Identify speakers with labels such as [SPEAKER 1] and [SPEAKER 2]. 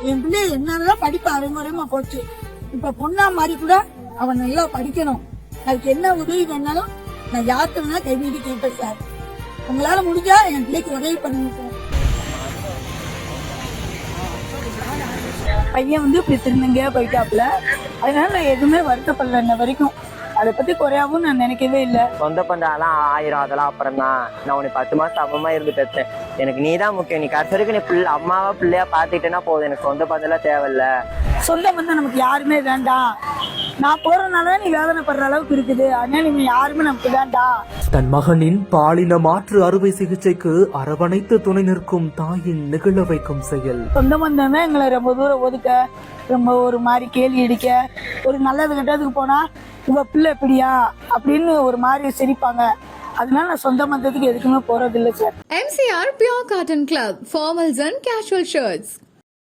[SPEAKER 1] என் பிள்ளை என்னதான் படிப்பு அரைமுறையமா போச்சு. இப்ப பொண்ணா மாதிரி கூட அவன் நல்லா படிக்கணும். அதுக்கு என்ன உதவி வேணாலும் நான் யாருக்குன்னா கை நீட்டி கேட்பேன் சார். உங்களால முடிஞ்சா என் பிள்ளைக்கு உதவி பண்ணுங்க. பையன் இப்படி திருநங்கையா போயிட்டாப்புல. அதனால நான் எதுவுமே வருத்தப்படல இன்ன வரைக்கும். அதை பத்தி குறையாவும் நான் நினைக்கவே இல்லை.
[SPEAKER 2] சொந்த பந்தெல்லாம் 1000 அதெல்லாம் அப்புறம் தான். நான் உனக்கு 10 மாசம் அம்மா இருந்து பெற்றேன். எனக்கு நீ தான் முக்கியம். நீ கடைசி வரைக்கும் நீ பிள்ளை அம்மாவா பிள்ளையா பாத்துக்கிட்டேன்னா போதும். எனக்கு சொந்த பந்தெல்லாம் தேவையில்ல.
[SPEAKER 1] சொந்த பந்தம் நமக்கு யாருமே வேண்டாம். நான் போறதுனால நீ வேதனைப்படுற அளவுக்கு இருக்குது. அதனால நீங்க யாருமே நமக்கு வேண்டாம்.
[SPEAKER 3] தன் மகனின் பாலின மாற்று அறுவை சிகிச்சைக்கு அரவணைத்து துணை நிற்கும் தாயின் நிகழ வைக்கும் செயல்.
[SPEAKER 1] சொந்த பந்தம் தான் எங்களை ரொம்ப தூரம் ஒதுக்க, ரொம்ப ஒரு மாதிரி கேள்வி அடிக்க, ஒரு நல்லது கெட்டதுக்கு போனா உங்க பிள்ளை எப்படியா அப்படின்னு ஒரு மாதிரி சிரிப்பாங்க. அதனால நான் சொந்த பந்தத்துக்கு எதுக்குமே போறது இல்லை sir.
[SPEAKER 4] MCR Pure Cotton Club, formals and casual shirts.